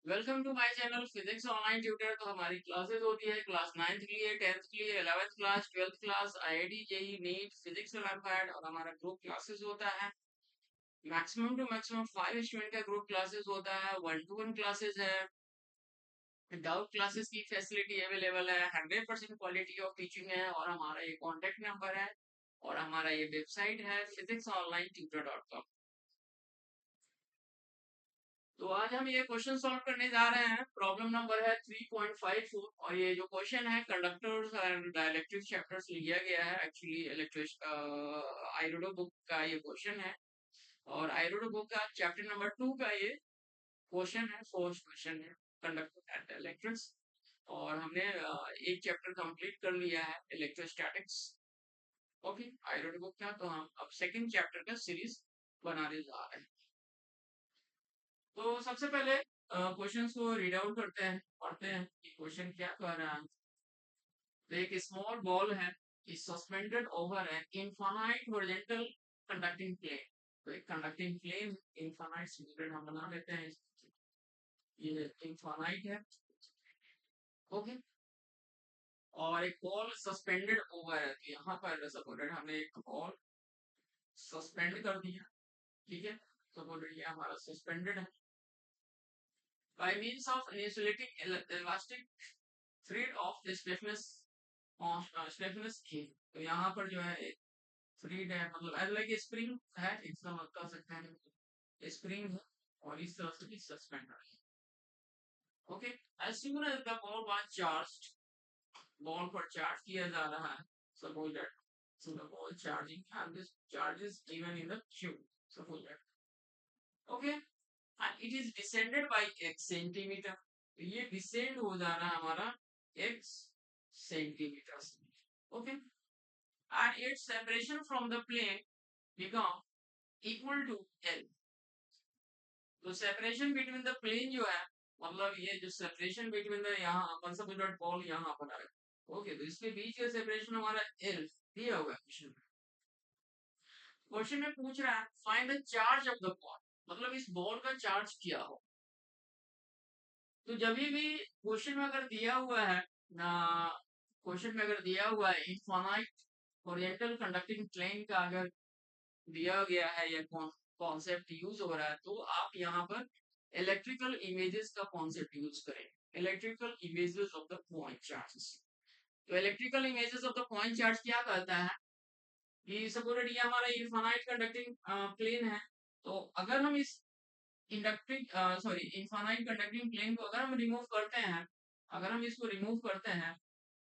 Welcome to my channel physics online tutor. तो हमारी classes होती है क्लास 9th के लिए, 10th के लिए, 11th class, 12th class, IIT, JEE, NEET, physics olympiad और हमारा ग्रुप क्लासेस होता है। मैक्सिमम टू मैक्सिमम 5 स्टूडेंट का ग्रुप क्लासेस होता है। 1-to-1 क्लासेस है। डाउट क्लासेस की फैसिलिटी अवेलेबल है। 100% क्वालिटी ऑफ टीचिंग है और हमारा ये कॉन्टेक्ट नंबर है और हमारा ये वेबसाइट है physicsonlinetutor.com। तो आज हम ये क्वेश्चन सॉल्व करने जा रहे हैं। प्रॉब्लम नंबर है 3.54 और ये जो क्वेश्चन है कंडक्टर्स एंड डाइलेक्ट्रिक चैप्टर से लिया गया है। एक्चुअली इलेक्ट्रिक आइरोडो बुक का ये क्वेश्चन है और आइरोडो बुक का चैप्टर नंबर 2 का ये क्वेश्चन है, फोर्थ क्वेश्चन है, कंडक्टर एंड इलेक्ट्रिक्स। और हमने एक चैप्टर कंप्लीट कर लिया है, इलेक्ट्रोस्टैटिक्स। ओके, आइरोडो बुक का। तो हम अब सेकंड चैप्टर का सीरीज बनाने जा रहे हैं। तो सबसे पहले क्वेश्चन को रीड आउट करते हैं, पढ़ते हैं कि क्वेश्चन क्या कह रहा है। तो एक स्मॉल बॉल है is suspended over an infinite horizontal conducting plane। तो एक कंडक्टिंग प्लेन, इनफाइनाइट सिलेंडर हम बना लेते हैं। ये इनफाइनाइट है। ओके। और एक बॉल सस्पेंडेड ओवर है, तो यहाँ पर सपोर्टेड हमने एक बॉल सस्पेंड कर दिया। ठीक है, सपोर्टेड ये हमारा सस्पेंडेड है by means of insulating elastic thread of the stiffness stiffness की। तो यहाँ पर जो है थ्रीड है, मतलब एज लाइक स्प्रिंग है, इसका मतलब कह सकते हैं स्प्रिंग है और इस तरह से सस्पेंडर है। Okay, as soon as the ball was charged, ball पर चार्ज किया जा रहा है। Suppose that so the ball charging and this charge is given in the tube, suppose that। okay, and it is descended by x centimeter। तो ये descend हो जा रहा है हमारा x centimetre. Okay, and its separation from the plane become equal to L। तो separation between the plane जो है, मतलब ये जो सेपरेशन बिटवीन द यहाँ अपन सब डॉट बॉल यहाँ पर है। ओके, तो इसके बीच का सेपरेशन हमारा L दिया हुआ है क्वेश्चन में। क्वेश्चन में पूछ रहा है find the charge of the ball, मतलब इस बॉल का चार्ज क्या हो। तो जब भी क्वेश्चन में अगर दिया हुआ है ना, क्वेश्चन में अगर दिया हुआ है इनफाइनाइट ओरिएंटल कंडक्टिंग प्लेन का अगर दिया गया है या कॉन्सेप्ट यूज हो रहा है, तो आप यहाँ पर इलेक्ट्रिकल इमेजेस का कॉन्सेप्ट यूज करें। Electrical images of the point charges. तो electrical images of the point charge क्या कहता है कि सपोज ये हमारा इनफाइनाइट कंडक्टिंग प्लेन है। तो अगर हम इस inducting sorry infinite conducting plane को अगर हम रिमूव करते हैं, अगर हम इसको रिमूव करते हैं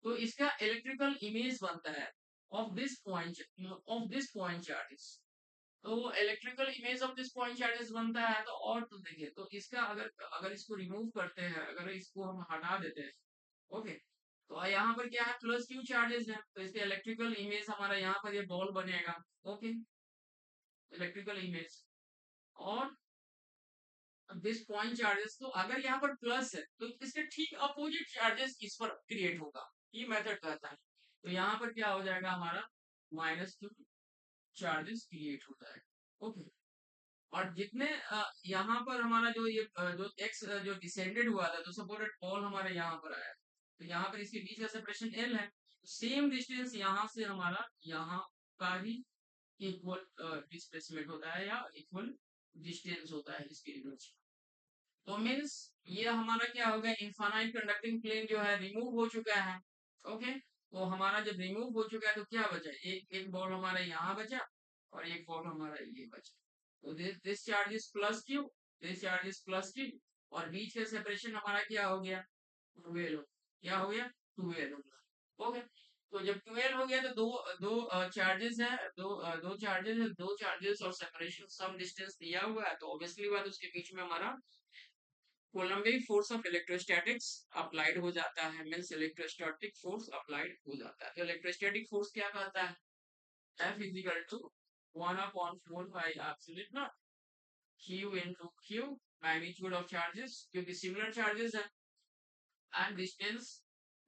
तो इसका इलेक्ट्रिकल इमेज बनता है ऑफ दिस पॉइंट चार्जेस। तो electrical image of this point charges बनता है। तो और तो देखिए, तो इसका अगर अगर इसको रिमूव करते हैं, अगर इसको हम हटा देते हैं, ओके, तो यहाँ पर क्या है, प्लस क्यू चार्जेस है, तो इसका इलेक्ट्रिकल इमेज हमारा यहाँ पर ये बॉल बनेगा। ओके, इलेक्ट्रिकल इमेज और दिस पॉइंट चार्जेस। तो अगर यहाँ पर प्लस है तो इसके ठीक अपोजिट चार्जेस इस पर क्रिएट होगा, ये मेथड कहता है। तो यहाँ पर क्या हो जाएगा, हमारा माइनस क्यू चार्जेस क्रिएट हो जाएगा। ओके, और जितने यहाँ पर हमारा जो ये जो x जो डिसेंडेड हुआ था, तो सपोज बॉल हमारे यहाँ पर आया, तो यहाँ पर इसके बीच का सेपरेशन L है। सेम डिस्टेंस यहाँ से हमारा यहाँ का ही इक्वल डिस्प्लेसमेंट होता है या इक्वल डिस्टेंस होता है इसके रिवर्स। तो मीन्स ये हमारा क्या होगा, इनफाइनाइट कंडक्टिंग प्लेन जो है रिमूव हो चुका है। ओके, तो हमारा जब रिमूव हो चुका है तो क्या बचा, एक बॉल हमारा यहाँ बचा और एक बॉल हमारा ये बचा। तो this charge is plus Q, this charge is plus Q, और बीच का सेपरेशन हमारा क्या हो गया, 12। क्या हो गया, 12 हो गया। ओके, तो जब 12 हो गया तो दो दो चार्जेस है, दो चार्जेस और सेपरेशन सम डिस्टेंस दिया हुआ है, तो ऑब्वियसली बात उसके बीच में हमारा coulombic force of electrostatics applied हो जाता है। मींस इलेक्ट्रोस्टैटिक फोर्स अप्लाइड हो जाता है। तो इलेक्ट्रोस्टैटिक फोर्स क्या कहता है, F is equal to 1 upon 4 by absolute naught Q into Q, magnitude of charges क्योंकि similar charges है, and distance,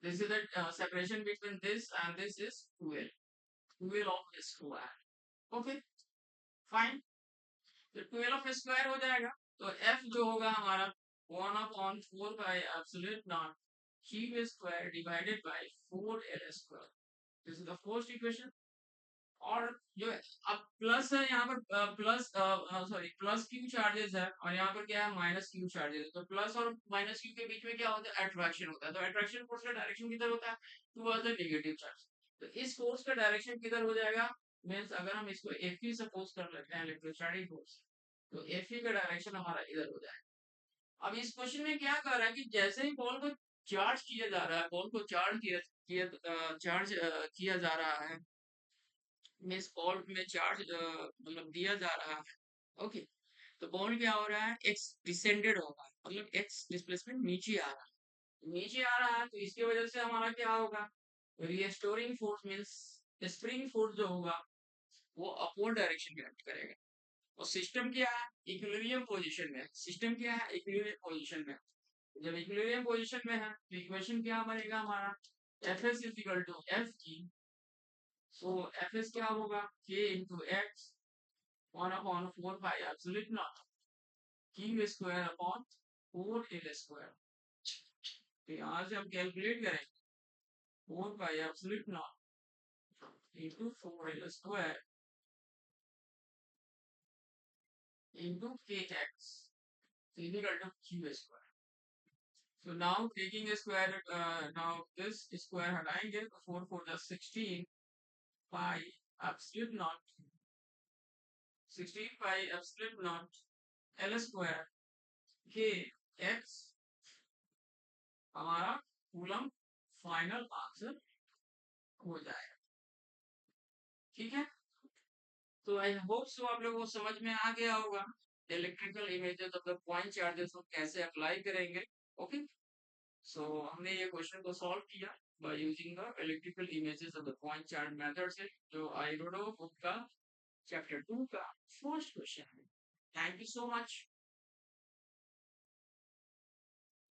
this is the separation between this and this is 12, 12 of square। okay, fine। तो 12 of square हो जाएगा, तो F जो होगा हमारा 1 upon 4 by absolute naught q square divided by 4l square. This is the first equation. और जो अब प्लस है यहाँ पर plus sorry plus Q charges है और यहाँ पर क्या है माइनस क्यू चार्जेस है, तो प्लस और माइनस क्यू के बीच में क्या होता है अट्रैक्शन होता है, तो अट्रैक्शन फोर्स का डायरेक्शन किधर होता है टुवर्ड्स द नेगेटिव चार्ज। तो इस फोर्स का डायरेक्शन किधर हो जाएगा मींस अगर हम इसको एफ ही सपोज कर लेते हैं इलेक्ट्रोस्टैटिक फोर्स, तो एफ ही का डायरेक्शन हमारा इधर हो जाएगा। अब इस क्वेश्चन में क्या कर रहा है कि जैसे ही बॉल को चार्ज किया जा रहा है, बॉल को चार्ज किया जा रहा है मीन्स बॉल में चार्ज मतलब दिया जा रहा है। ओके, तो बॉल क्या हो रहा है एक्स डिसेंडेड होगा, मतलब एक्स डिस्प्लेसमेंट नीचे आ रहा है, नीचे आ रहा है, तो इसकी वजह से हमारा क्या होगा restoring force means spring force जो होगा वो अपवर्ड डायरेक्शन में एक्ट करेगा। और सिस्टम क्या है इक्विलिब्रियम पोजीशन में, सिस्टम क्या है इक्विलिब्रियम पोजीशन में। जब इक्विलिब्रियम पोजीशन में है तो इक्वेशन क्या बनेगा हमारा F S is equal to F G. So F S क्या होगा K into X 1 upon 4 pi absolute naught q square upon 4l square। तो यहाँ से हम कैलकुलेट करेंगे 4 pi absolute naught into 4l square into kx is equal to q square। So now taking a square, now this square हटाएंगे तो 4 4 just 16 pi absolute naught 16 pi absolute naught l square k x हमारा coulomb final answer हो जाएगा। ठीक है, तो I hope so आप लोगों को समझ में आ गया होगा electrical images of the point charges को कैसे अप्लाई करेंगे। ओके, सो हमने ये क्वेश्चन को सॉल्व किया by using the electrical images of the point charge method से, जो आईरोडो बुक का चैप्टर 2 का फर्स्ट क्वेश्चन है। Thank you so much.